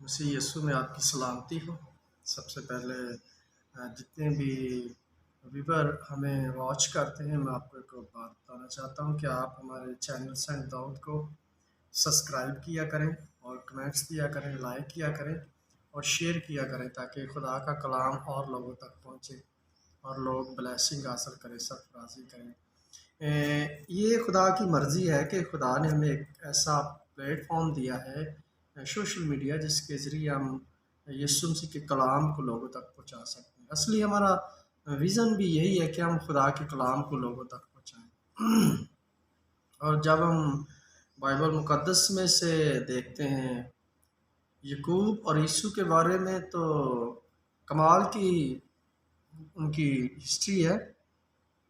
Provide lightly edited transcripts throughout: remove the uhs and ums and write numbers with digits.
مسیح یسوع میں آپ کی سلامتی ہو۔ سب سے پہلے جتنے بھی ویور ہمیں واچ کرتے ہیں، میں آپ کو ایک بات بتانا چاہتا ہوں کہ آپ ہمارے چینل سینٹ داؤد کو سبسکرائب کیا کریں اور کمنٹس دیا کریں، لائک کیا کریں اور شیئر کیا کریں تاکہ خدا کا کلام اور لوگوں تک پہنچے اور لوگ بلیسنگ حاصل کریں، سرفرازی کریں۔ یہ خدا کی مرضی ہے کہ خدا نے ہمیں ایک ایسا پلیٹ فارم دیا ہے، سوشل میڈیا، جس کے ذریعے ہم یسوع مسیح کے کلام کو لوگوں تک پہنچا سکتے ہیں۔ اصلی ہمارا ویژن بھی یہی ہے کہ ہم خدا کے کلام کو لوگوں تک پہنچائیں۔ اور جب ہم بائبل مقدس میں سے دیکھتے ہیں یعقوب اور یسوع کے بارے میں، تو کمال کی ان کی ہسٹری ہے۔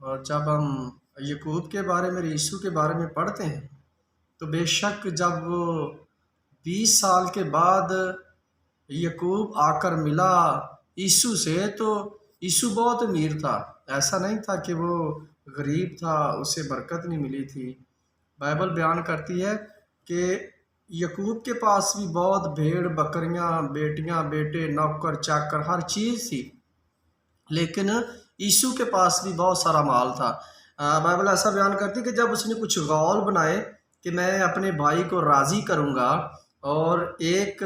اور جب ہم یعقوب کے بارے میں، یسوع کے بارے میں پڑھتے ہیں تو بے شک جب وہ 20 سال کے بعد یعقوب آ کر ملا یسوع سے، تو یسوع بہت امیر تھا، ایسا نہیں تھا کہ وہ غریب تھا، اسے برکت نہیں ملی تھی۔ بائبل بیان کرتی ہے کہ یعقوب کے پاس بھی بہت بھیڑ بکریاں، بیٹیاں بیٹے، نوکر چاکر، ہر چیز تھی، لیکن یسوع کے پاس بھی بہت سارا مال تھا۔ بائبل ایسا بیان کرتی ہے کہ جب اس نے کچھ غول بنائے کہ میں اپنے بھائی کو راضی کروں گا اور ایک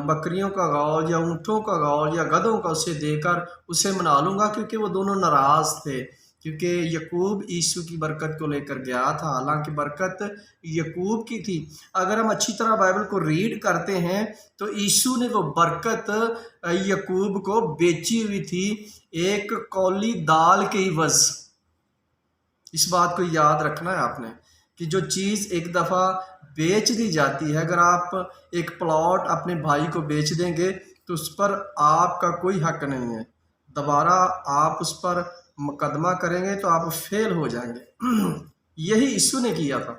بکریوں کا غول یا اونٹوں کا غول یا گدھوں کا اسے دے کر اسے منا لوں گا، کیونکہ وہ دونوں ناراض تھے، کیونکہ یعقوب یسوع کی برکت کو لے کر گیا تھا، حالانکہ برکت یعقوب کی تھی۔ اگر ہم اچھی طرح بائبل کو ریڈ کرتے ہیں تو یسوع نے وہ برکت یعقوب کو بیچی ہوئی تھی ایک کولی دال کے عوض۔ اس بات کو یاد رکھنا ہے آپ نے کہ جو چیز ایک دفعہ بیچ دی جاتی ہے، اگر آپ ایک پلاٹ اپنے بھائی کو بیچ دیں گے تو اس پر آپ کا کوئی حق نہیں ہے، دوبارہ آپ اس پر مقدمہ کریں گے تو آپ فیل ہو جائیں گے۔ یہی یسوع نے کیا تھا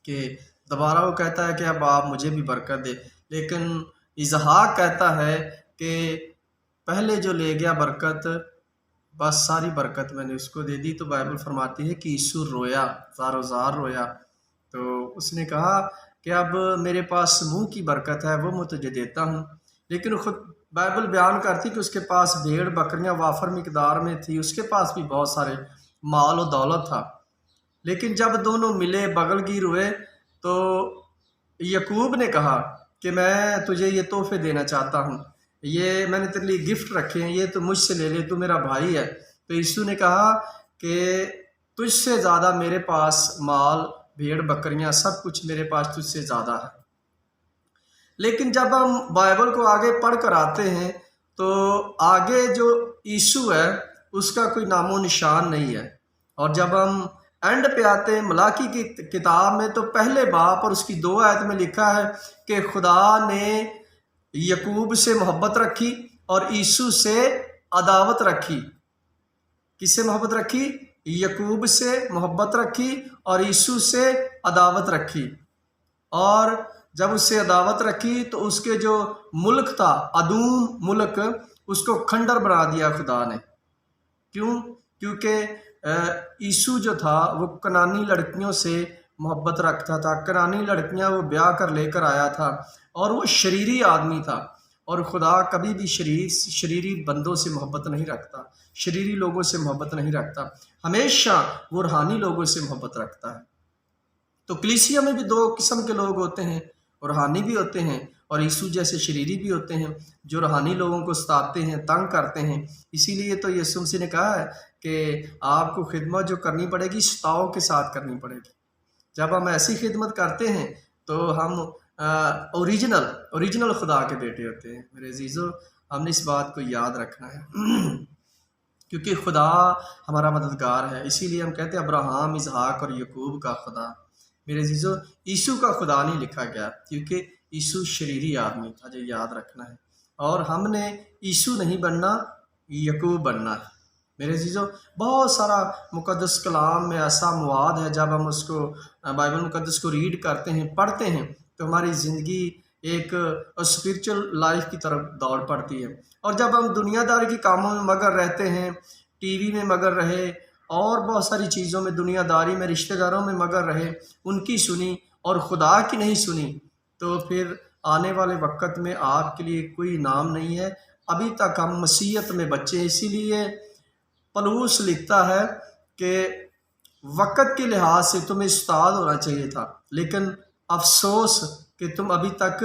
کہ دوبارہ وہ کہتا ہے کہ اب آپ مجھے بھی برکت دے، لیکن اسحاق کہتا ہے کہ پہلے جو لے گیا برکت، بس ساری برکت میں نے اس کو دے دی۔ تو بائبل فرماتی ہے کہ یسوع رویا، زار و زار رویا۔ تو اس نے کہا کہ اب میرے پاس منہ کی برکت ہے، وہ میں تجھے دیتا ہوں، لیکن خود بائبل بیان کرتی کہ اس کے پاس بھیڑ بکریاں وافر مقدار میں تھی، اس کے پاس بھی بہت سارے مال و دولت تھا، لیکن جب دونوں ملے، بغل گیر ہوئے، تو یعقوب نے کہا کہ میں تجھے یہ تحفے دینا چاہتا ہوں، یہ میں نے تیرے لیے گفٹ رکھے ہیں، یہ تو مجھ سے لے لے، تو میرا بھائی ہے۔ تو یسوع نے کہا کہ تجھ سے زیادہ میرے پاس مال، بھیڑ بکریاں، سب کچھ میرے پاس تجھ سے زیادہ ہے۔ لیکن جب ہم بائبل کو آگے پڑھ کر آتے ہیں تو آگے جو یسوع ہے اس کا کوئی نام و نشان نہیں ہے، اور جب ہم اینڈ پہ آتے ہیں ملاکی کی کتاب میں، تو پہلے باب اور اس کی 2 آیت میں لکھا ہے کہ خدا نے یعقوب سے محبت رکھی اور یسوع سے عداوت رکھی۔ کس سے محبت رکھی؟ یعقوب سے محبت رکھی اور یسوع سے عداوت رکھی۔ اور جب اس سے عداوت رکھی تو اس کے جو ملک تھا، ادوم ملک، اس کو کھنڈر بنا دیا خدا نے۔ کیوں؟ کیونکہ یسوع جو تھا وہ کنانی لڑکیوں سے محبت رکھتا تھا، کنانی لڑکیاں وہ بیاہ کر لے کر آیا تھا، اور وہ شریری آدمی تھا، اور خدا کبھی بھی شریری بندوں سے محبت نہیں رکھتا، شریری لوگوں سے محبت نہیں رکھتا، ہمیشہ وہ روحانی لوگوں سے محبت رکھتا ہے۔ تو کلیسیا میں بھی 2 قسم کے لوگ ہوتے ہیں، روحانی بھی ہوتے ہیں اور یسوع جیسے شریری بھی ہوتے ہیں جو روحانی لوگوں کو ستاتے ہیں، تنگ کرتے ہیں۔ اسی لیے تو یسوع مسیح نے کہا ہے کہ آپ کو خدمت جو کرنی پڑے گی ستاؤ کے ساتھ کرنی پڑے گی۔ جب ہم ایسی خدمت کرتے ہیں تو ہم اوریجنل خدا کے بیٹے ہوتے ہیں۔ میرے عزیزو، ہم نے اس بات کو یاد رکھنا ہے کیونکہ خدا ہمارا مددگار ہے۔ اسی لیے ہم کہتے ہیں ابراہیم، اسحاق اور یعقوب کا خدا۔ میرے عزیزو، یسوع کا خدا نہیں لکھا گیا کیونکہ یسوع شریری آدمی تھا، جو یاد رکھنا ہے، اور ہم نے یسوع نہیں بننا، یعقوب بننا ہے۔ میرے عزیزو، بہت سارا مقدس کلام میں ایسا مواد ہے، جب ہم اس کو بائبل مقدس کو ریڈ کرتے ہیں، پڑھتے ہیں، تو ہماری زندگی ایک اسپرچل لائف کی طرف دوڑ پڑتی ہے۔ اور جب ہم دنیا داری کے کاموں میں مگن رہتے ہیں، ٹی وی میں مگن رہے اور بہت ساری چیزوں میں، دنیا داری میں، رشتہ داروں میں مگن رہے، ان کی سنی اور خدا کی نہیں سنی، تو پھر آنے والے وقت میں آپ کے لیے کوئی انعام نہیں ہے، ابھی تک ہم مسیحیت میں بچے ہیں۔ اسی لیے پلوس لکھتا ہے کہ وقت کے لحاظ سے تمہیں استاد ہونا چاہیے تھا، لیکن افسوس کہ تم ابھی تک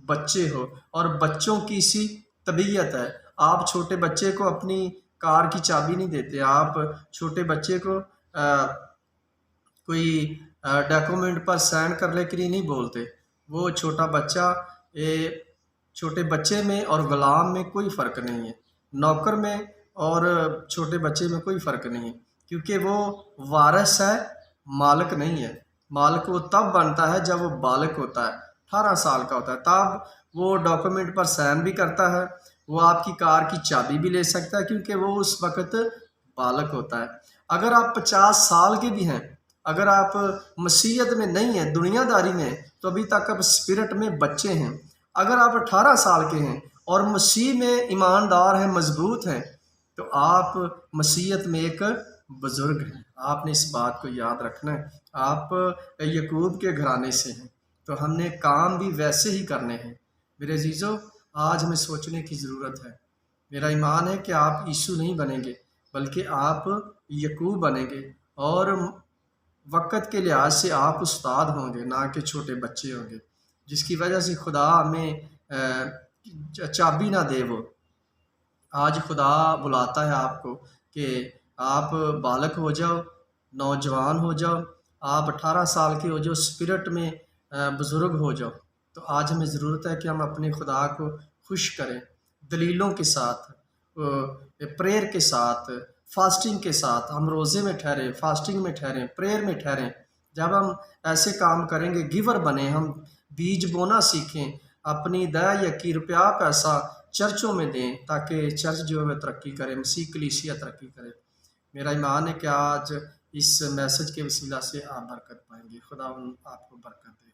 بچے ہو، اور بچوں کی سی طبیعت ہے۔ آپ چھوٹے بچے کو اپنی کار کی چابی نہیں دیتے، آپ چھوٹے بچے کو کوئی ڈاکومنٹ پر سائن کرنے کے لیے نہیں بولتے۔ وہ چھوٹا بچہ چھوٹے بچے میں اور غلام میں کوئی فرق نہیں ہے، نوکر میں اور چھوٹے بچے میں کوئی فرق نہیں ہے، کیونکہ وہ وارث ہے، مالک نہیں ہے۔ مالک وہ تب بنتا ہے جب وہ بالغ ہوتا ہے، 18 سال کا ہوتا ہے، تب وہ ڈاکومنٹ پر سائن بھی کرتا ہے، وہ آپ کی کار کی چابی بھی لے سکتا ہے، کیونکہ وہ اس وقت بالغ ہوتا ہے۔ اگر آپ 50 سال کے بھی ہیں، اگر آپ مسیحیت میں نہیں ہیں، دنیا داری میں، تو ابھی تک آپ اسپرٹ میں بچے ہیں۔ اگر آپ 18 سال کے ہیں اور مسیح میں ایماندار ہیں، مضبوط ہیں، تو آپ مسیحیت میں ایک بزرگ ہیں۔ آپ نے اس بات کو یاد رکھنا ہے۔ آپ یعقوب کے گھرانے سے ہیں، تو ہم نے کام بھی ویسے ہی کرنے ہیں۔ میرے عزیزو، آج ہمیں سوچنے کی ضرورت ہے۔ میرا ایمان ہے کہ آپ یسوع نہیں بنیں گے، بلکہ آپ یعقوب بنیں گے، اور وقت کے لحاظ سے آپ استاد ہوں گے، نہ کہ چھوٹے بچے ہوں گے، جس کی وجہ سے خدا ہمیں چابی نہ دے۔ وہ آج خدا بلاتا ہے آپ کو کہ آپ بالغ ہو جاؤ، نوجوان ہو جاؤ، آپ 18 سال کے ہو جاؤ، اسپرٹ میں بزرگ ہو جاؤ۔ تو آج ہمیں ضرورت ہے کہ ہم اپنے خدا کو خوش کریں، دلیلوں کے ساتھ، پریئر کے ساتھ، فاسٹنگ کے ساتھ۔ ہم روزے میں ٹھہریں، فاسٹنگ میں ٹھہریں، پریئر میں ٹھہریں۔ جب ہم ایسے کام کریں گے، گیور بنیں، ہم بیج بونا سیکھیں، اپنی دیا یا روپیہ پیسہ چرچوں میں دیں، تاکہ چرچ جو ہے ترقی کرے، مسیح کلیسیا ترقی کرے۔ میرا ایمان ہے کہ آج اس میسج کے وسیلہ سے آپ برکت پائیں گے۔ خدا آپ کو برکت دے۔